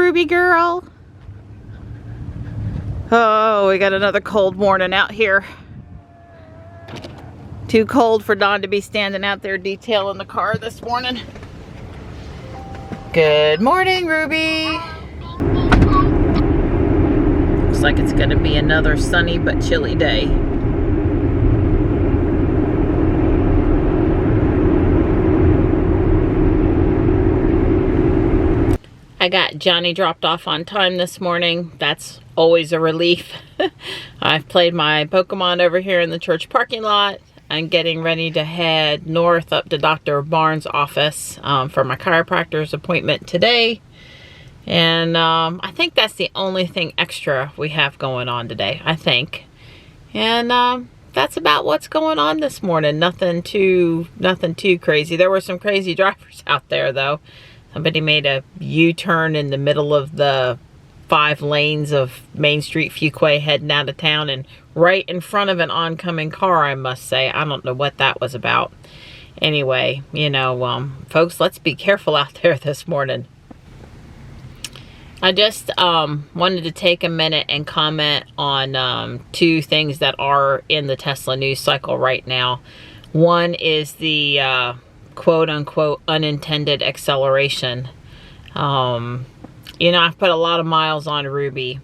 Ruby girl. Oh, we got another cold morning out here. Too cold for Dawn to be standing out there detailing the car this morning. Good morning, Ruby. Looks like it's gonna be another sunny but chilly day. I got Johnny dropped off on time this morning. That's always a relief. I've played my Pokemon over here in the church parking lot. I'm getting ready to head north up to Dr. Barnes' office for my chiropractor's appointment today. And I think that's the only thing extra we have going on today, I think. And that's about what's going on this morning. Nothing too crazy. There were some crazy drivers out there though. Somebody made a U-turn in the middle of the 5 lanes of Main Street Fuquay heading out of town and right in front of an oncoming car, I must say. I don't know what that was about. Anyway, you know, folks, let's be careful out there this morning. I just wanted to take a minute and comment on 2 things that are in the Tesla news cycle right now. One is the quote-unquote unintended acceleration. You know, I've put a lot of miles on Ruby,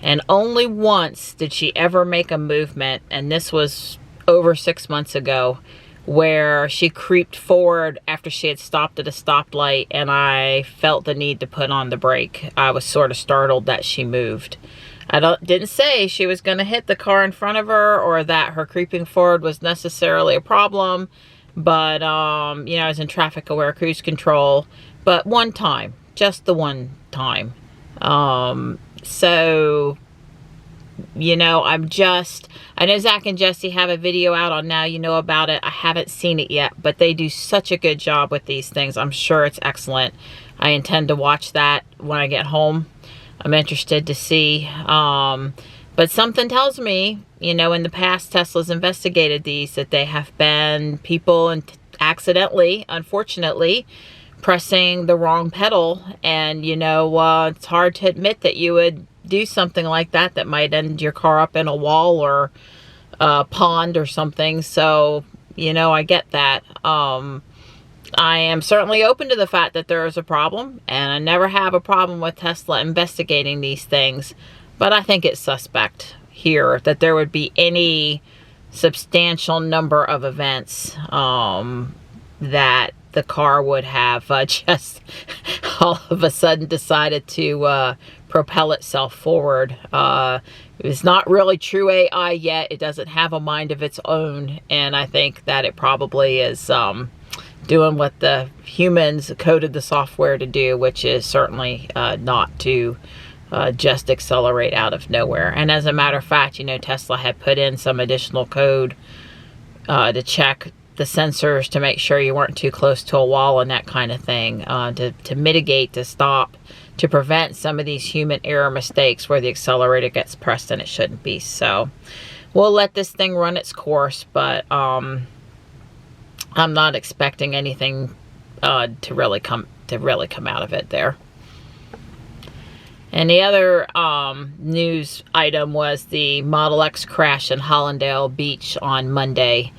and only once did she ever make a movement, and this was over 6 months ago, where she creeped forward after she had stopped at a stoplight, and I felt the need to put on the brake. I was sort of startled that she moved. I didn't say she was going to hit the car in front of her or that her creeping forward was necessarily a problem. But, you know, I was in traffic aware cruise control, but one time, just the one time. So, you know, I know Zach and Jesse have a video out on Now You Know About It. I haven't seen it yet, but they do such a good job with these things. I'm sure it's excellent. I intend to watch that when I get home. I'm interested to see, but something tells me, you know, in the past, Tesla's investigated these, that they have been people and accidentally, unfortunately, pressing the wrong pedal. And, you know, it's hard to admit that you would do something like that that might end your car up in a wall or a pond or something. So, you know, I get that. I am certainly open to the fact that there is a problem, and I never have a problem with Tesla investigating these things. But I think it's suspect here that there would be any substantial number of events that the car would have just all of a sudden decided to propel itself forward. It's not really true AI yet. It doesn't have a mind of its own. And I think that it probably is doing what the humans coded the software to do, which is certainly not to just accelerate out of nowhere. And as a matter of fact, you know, Tesla had put in some additional code to check the sensors to make sure you weren't too close to a wall and that kind of thing, to mitigate, to stop, to prevent some of these human error mistakes where the accelerator gets pressed and it shouldn't be. So we'll let this thing run its course, but I'm not expecting anything to really come out of it there. And the other news item was the Model X crash in Hollandale Beach on Monday.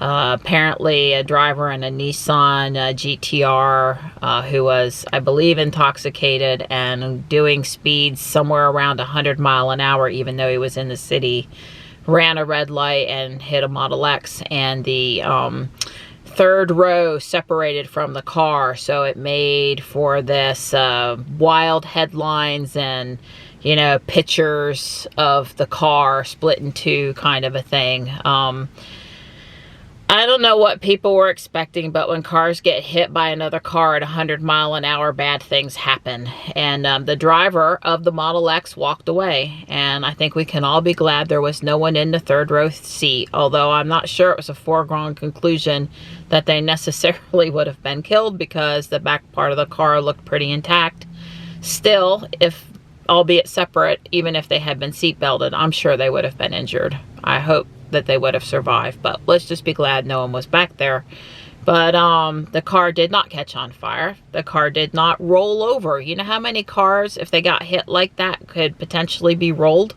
Apparently a driver in a Nissan GTR who was, I believe, intoxicated and doing speeds somewhere around 100 miles an hour, even though he was in the city, ran a red light and hit a Model X, and the third row separated from the car, so it made for this wild headlines and, you know, pictures of the car split in two kind of a thing. I don't know what people were expecting, but when cars get hit by another car at 100 miles an hour, bad things happen. And the driver of the Model X walked away. And I think we can all be glad there was no one in the third row seat, although I'm not sure it was a foregone conclusion that they necessarily would have been killed because the back part of the car looked pretty intact. Still, if, albeit separate, even if they had been seat belted, I'm sure they would have been injured. I hope that they would have survived, but let's just be glad no one was back there But the car did not catch on fire. The car did not roll over. You know how many cars, if they got hit like that, could potentially be rolled?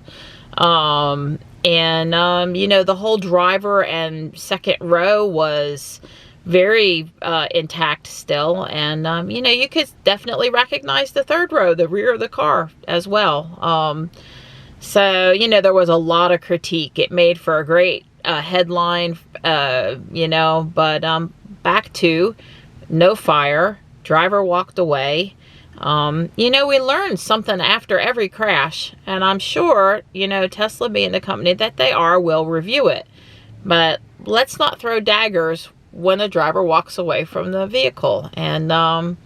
You know, the whole driver and second row was very intact still. And, you know, you could definitely recognize the third row, the rear of the car as well. So, you know, there was a lot of critique. It made for a great headline, you know, but back to no fire, driver walked away. You know, we learned something after every crash, and I'm sure, you know, Tesla being the company that they are, will review it. But let's not throw daggers when a driver walks away from the vehicle. And,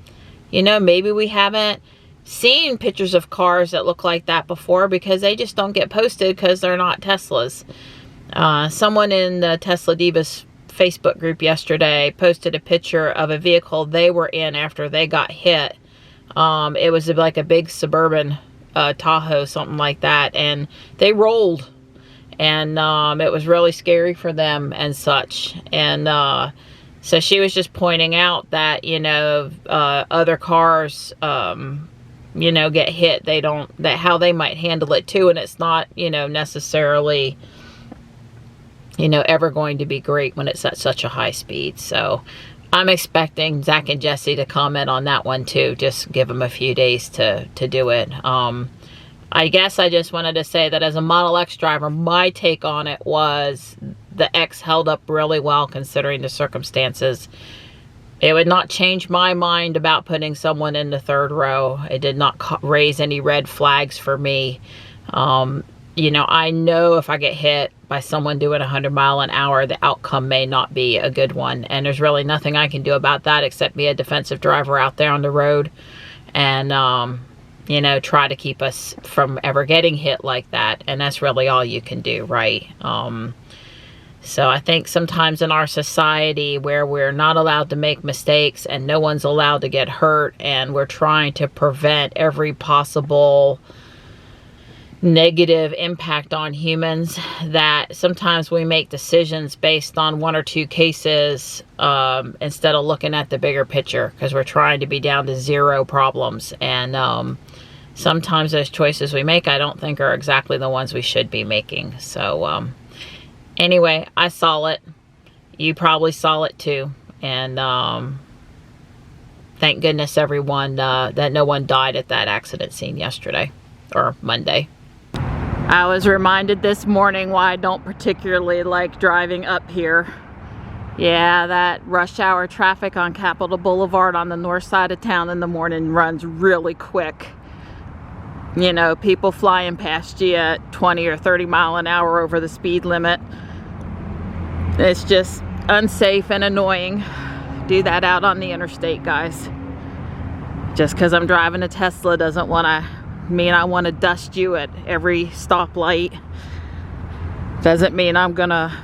you know, maybe we haven't seen pictures of cars that look like that before because they just don't get posted because they're not Teslas. Someone in the Tesla Divas Facebook group yesterday posted a picture of a vehicle they were in after they got hit. It was like a big suburban Tahoe, something like that, and they rolled, and it was really scary for them and such. And so she was just pointing out that, you know, other cars, you know, get hit, they don't, that how they might handle it too, and it's not, you know, necessarily, you know, ever going to be great when it's at such a high speed. So I'm expecting Zach and Jesse to comment on that one too. Just give them a few days to do it. I guess I just wanted to say that as a Model X driver, my take on it was the X held up really well considering the circumstances. It would not change my mind about putting someone in the third row. It did not raise any red flags for me. You know, I know if I get hit by someone doing 100 miles an hour, the outcome may not be a good one. And there's really nothing I can do about that except be a defensive driver out there on the road and, you know, try to keep us from ever getting hit like that. And that's really all you can do, right? So I think sometimes in our society where we're not allowed to make mistakes and no one's allowed to get hurt, and we're trying to prevent every possible negative impact on humans, that sometimes we make decisions based on one or two cases instead of looking at the bigger picture, because we're trying to be down to zero problems. And sometimes those choices we make, I don't think are exactly the ones we should be making. So anyway, I saw it. You probably saw it too. And thank goodness everyone that no one died at that accident scene yesterday or Monday. I was reminded this morning why I don't particularly like driving up here. Yeah, that rush hour traffic on Capitol Boulevard on the north side of town in the morning runs really quick. You know, people flying past you at 20 or 30 mile an hour over the speed limit. It's just unsafe and annoying. Do that out on the interstate, guys. Just because I'm driving a Tesla doesn't mean I want to dust you at every stoplight. Doesn't mean I'm gonna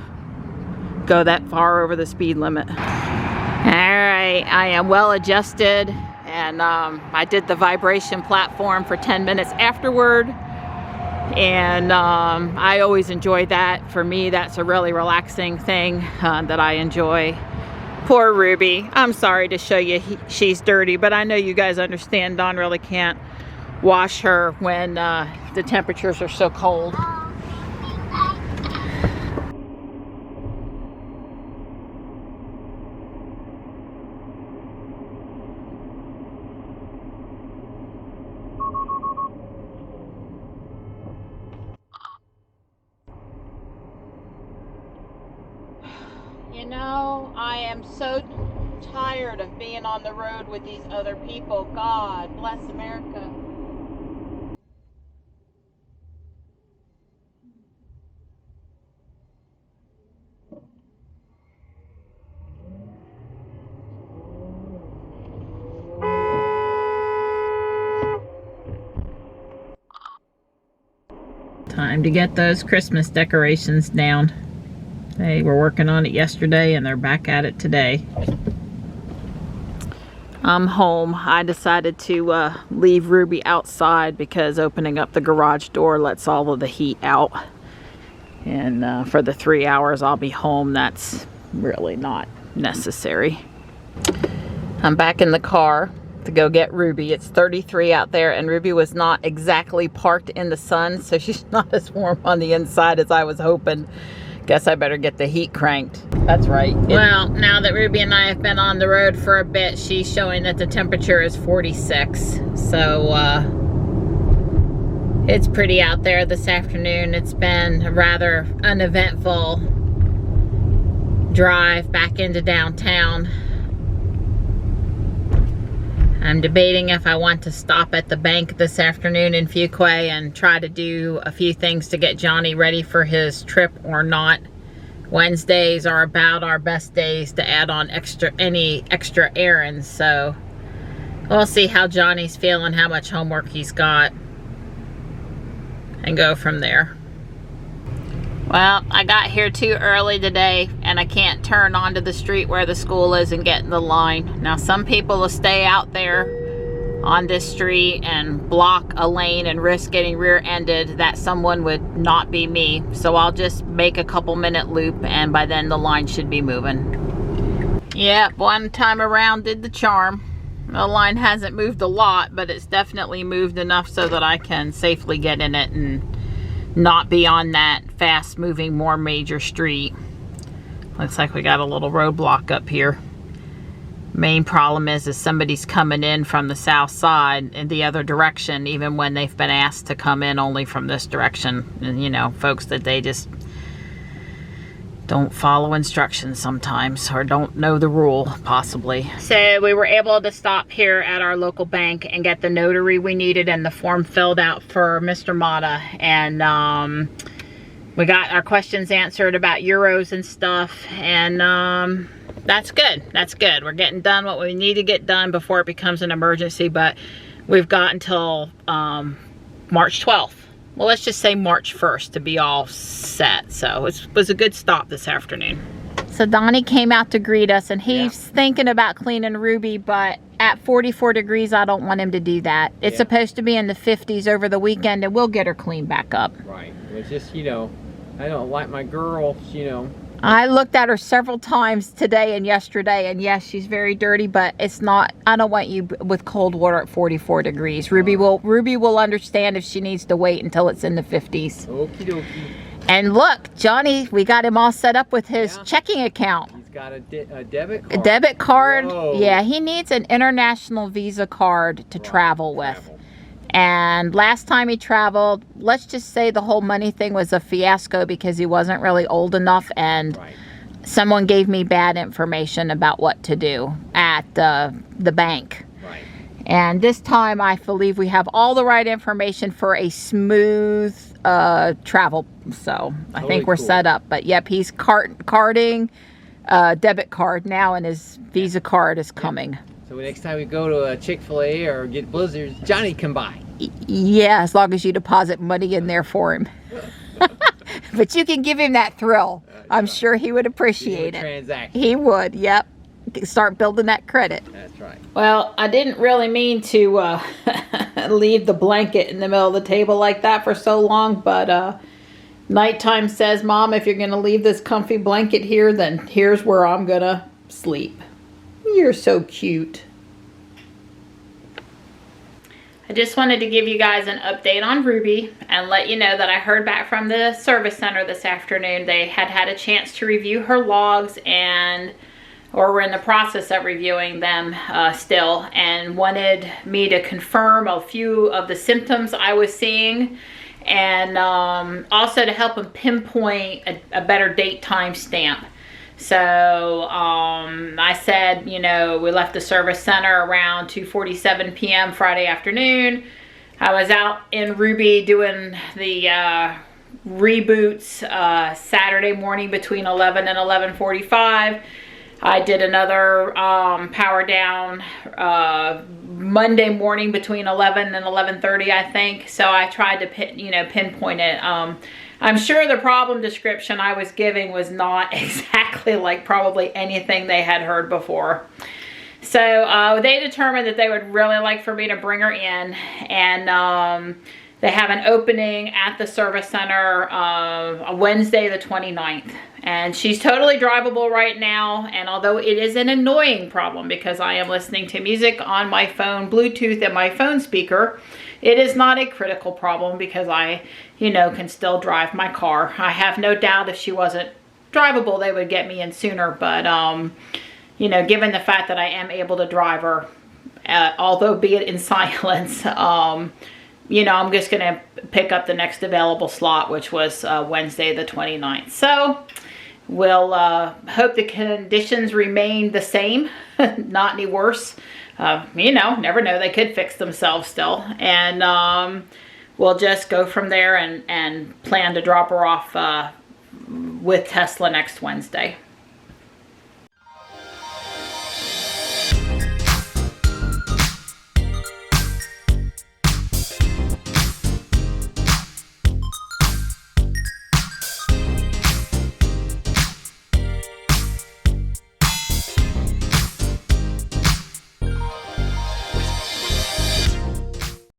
go that far over the speed limit. All right, I am well adjusted, and I did the vibration platform for 10 minutes afterward, and I always enjoy that. For me, that's a really relaxing thing that I enjoy. Poor Ruby. I'm sorry to show you she's dirty, but I know you guys understand Dawn really can't wash her when the temperatures are so cold. You know, I am so tired of being on the road with these other people. God bless America. Time to get those Christmas decorations down. They were working on it yesterday and they're back at it today. I'm home. I decided to leave Ruby outside because opening up the garage door lets all of the heat out. And for the 3 hours I'll be home, that's really not necessary. I'm back in the car to go get Ruby. It's 33 out there, and Ruby was not exactly parked in the sun, so she's not as warm on the inside as I was hoping. Guess I better get the heat cranked. That's right. Well, now that Ruby and I have been on the road for a bit, she's showing that the temperature is 46. So, it's pretty out there this afternoon. It's been a rather uneventful drive back into downtown. I'm debating if I want to stop at the bank this afternoon in Fuquay and try to do a few things to get Johnny ready for his trip or not. Wednesdays are about our best days to add on any extra errands, so we'll see how Johnny's feeling, how much homework he's got, and go from there. Well, I got here too early today, and I can't turn onto the street where the school is and get in the line. Now, some people will stay out there on this street and block a lane and risk getting rear-ended. That someone would not be me. So I'll just make a couple-minute loop, and by then the line should be moving. Yeah, one time around did the charm. The line hasn't moved a lot, but it's definitely moved enough so that I can safely get in it and not be on that fast moving more major street. Looks like we got a little roadblock up here. Main problem is somebody's coming in from the south side in the other direction, even when they've been asked to come in only from this direction. And you know, folks that they just don't follow instructions sometimes, or don't know the rule, possibly. So we were able to stop here at our local bank and get the notary we needed and the form filled out for Mr. Mata. And we got our questions answered about euros and stuff. And that's good. That's good. We're getting done what we need to get done before it becomes an emergency. But we've got until March 12th. Well, let's just say March 1st to be all set. So it was a good stop this afternoon. So Donnie came out to greet us, and he's thinking about cleaning Ruby, but at 44 degrees, I don't want him to do that. It's supposed to be in the 50s over the weekend, and we'll get her cleaned back up. Right. It's just, you know, I don't like my girl, you know. I looked at her several times today and yesterday, and yes, she's very dirty, but it's not, I don't want you with cold water at 44 degrees. Ruby will understand if she needs to wait until it's in the 50s. Okie dokie. And look, Johnny, we got him all set up with his checking account. He's got a debit card. A debit card. Whoa. Yeah, he needs an international Visa card to travel with. And last time he traveled, let's just say the whole money thing was a fiasco because he wasn't really old enough, and someone gave me bad information about what to do at the bank. Right. And this time I believe we have all the right information for a smooth travel. So I think we're set up. But yep, he's carding debit card now, and his Visa card is coming. So next time we go to a Chick-fil-A or get Blizzards, Johnny can buy. Yeah, as long as you deposit money in there for him. But you can give him that thrill. I'm sure he would appreciate it. Transaction. He would, yep. Start building that credit. That's right. Well, I didn't really mean to leave the blanket in the middle of the table like that for so long, but nighttime says, Mom, if you're going to leave this comfy blanket here, then here's where I'm going to sleep. You're so cute. I just wanted to give you guys an update on Ruby and let you know that I heard back from the service center this afternoon. They had a chance to review her logs, or were in the process of reviewing them still, and wanted me to confirm a few of the symptoms I was seeing, and also to help them pinpoint a better date time stamp. So I said, you know, we left the service center around 2:47 p.m. Friday afternoon. I was out in Ruby doing the reboots Saturday morning between 11 and 11:45. I did another power down Monday morning between 11 and 11:30, I think. So I tried to pinpoint it. I'm sure the problem description I was giving was not exactly like probably anything they had heard before. So they determined that they would really like for me to bring her in, and they have an opening at the service center Wednesday the 29th. And she's totally drivable right now. And although it is an annoying problem because I am listening to music on my phone, Bluetooth and my phone speaker, it is not a critical problem because I, you know, can still drive my car. I have no doubt if she wasn't drivable, they would get me in sooner. But, you know, given the fact that I am able to drive her, although be it in silence, you know, I'm just going to pick up the next available slot, which was Wednesday the 29th. So we'll hope the conditions remain the same, not any worse. You know, never know, they could fix themselves still. And we'll just go from there and plan to drop her off with Tesla next Wednesday.